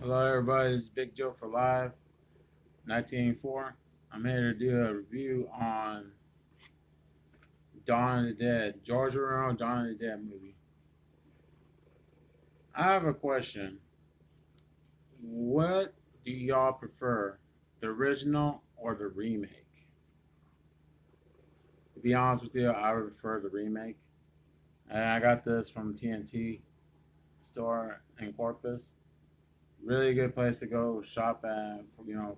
Hello, everybody. This is Big Joe for Live 1984. I'm here to do a review on Dawn of the Dead, George Romero, Dawn of the Dead movie. I have a question. What do y'all prefer, the original or the remake? To be honest with you, I would prefer the remake. And I got this from TNT store in Corpus. Really good place to go shop at,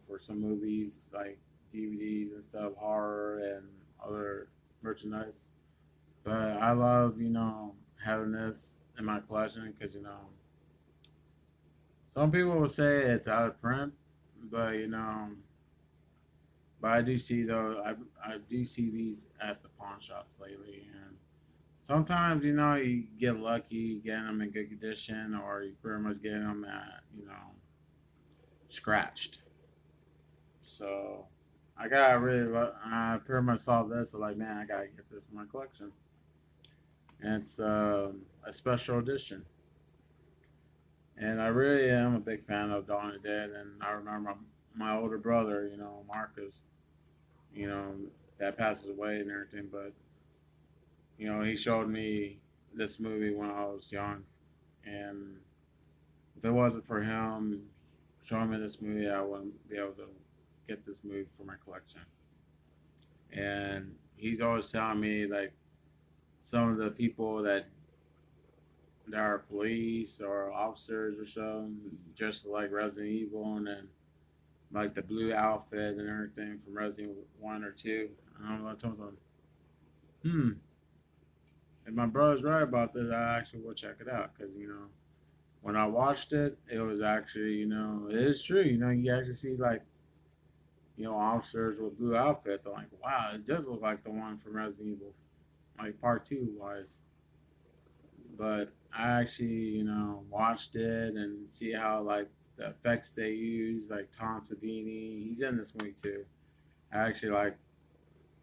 for some movies like DVDs and stuff, horror and other merchandise. But I love, having this in my collection because, some people will say it's out of print, but, but I do see, though, I do see these at the pawn shops lately. And sometimes, you get lucky getting them in good condition or you pretty much get them at, scratched. So I got I pretty much saw this. So like, man, I gotta get this in my collection. And it's a special edition. And I really am a big fan of Dawn of the Dead. And I remember my older brother, Marcus, you know, that passes away and everything. But he showed me this movie when I was young, and if it wasn't for him showing me this movie, I wouldn't be able to get this movie for my collection. And he's always telling me like some of the people that are police or officers or so, dressed like Resident Evil, and then like the blue outfit and everything from Resident One or Two. I don't know. I told him, if my brother's right about this, I actually will check it out because when I watched it, it was actually it is true. You actually see like officers with blue outfits. I'm like, wow, it does look like the one from Resident Evil, like Part Two was. But I actually, watched it and see how like the effects they use, like Tom Savini, he's in this movie too. I actually like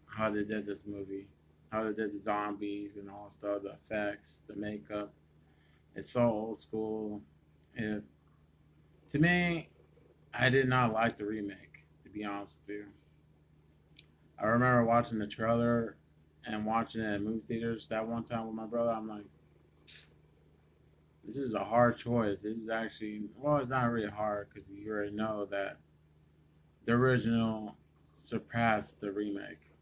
how they did this movie, how they did the zombies and all stuff, the effects, the makeup. It's so old school. And to me, I did not like the remake, to be honest with you. I remember watching the trailer and watching it in movie theaters that one time with my brother. I'm like, this is a hard choice. This is actually, well, it's not really hard because you already know that the original surpassed the remake.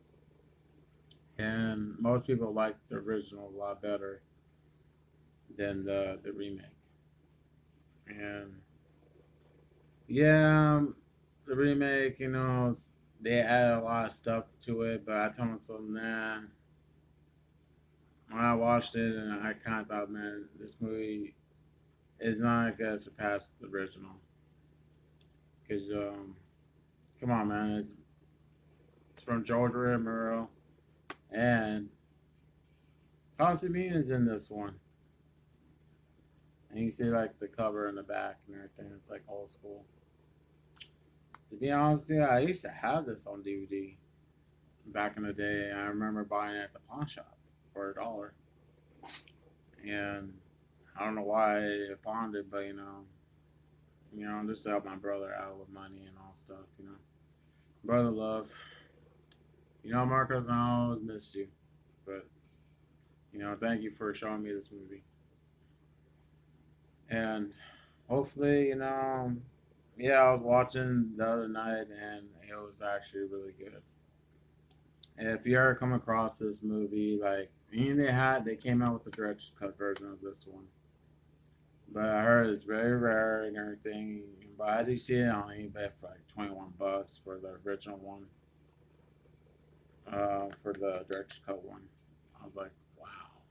And most people like the original a lot better than the remake. And yeah, the remake, they added a lot of stuff to it, but I told myself, nah. When I watched it, and I kind of thought, man, this movie is not going to surpass the original. Because, come on, man, it's from George Romero, and Tom Savini is in this one. And you see like the cover in the back and everything. It's like old school. To be honest, yeah, I used to have this on DVD back in the day. I remember buying it at the pawn shop for $1, and I don't know why I pawned it, but just to help my brother out with money and all stuff. Brother love. Marcos, I always missed you, but thank you for showing me this movie, and hopefully, yeah, I was watching the other night and it was actually really good. And if you ever come across this movie, like, they came out with the director's cut version of this one, but I heard it's very rare and everything. But I do see it on eBay for like $21 for the original one, for the director's cut one. I was like, wow.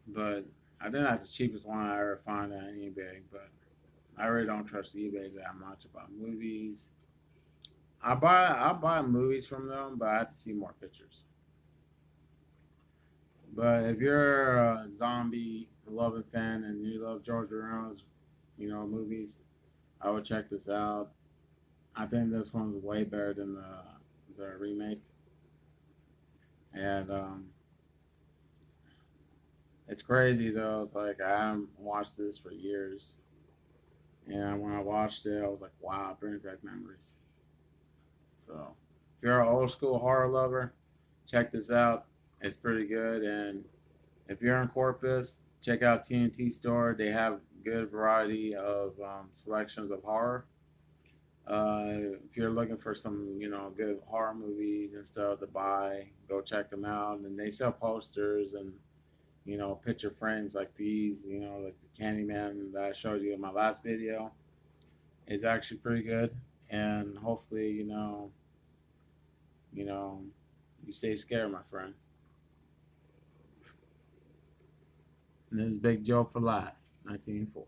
But I think that's the cheapest one I ever found on eBay. But I really don't trust eBay that much about movies. I buy movies from them, but I have to see more pictures. But if you're a zombie loving fan and you love George Romero's, movies, I would check this out. I think this one's way better than the remake, and it's crazy though. It's like I haven't watched this for years, And when I watched it, I was like, wow, bring back memories. So if you're an old school horror lover, check this out. It's pretty good. And if you're in Corpus, check out TNT Store. They have good variety of selections of horror. If you're looking for some, good horror movies and stuff to buy, go check them out. And they sell posters and, picture frames like these, like the Candyman that I showed you in my last video. Is actually pretty good. And hopefully, you know, you stay scared, my friend. And this is Big Joe for life, 1984.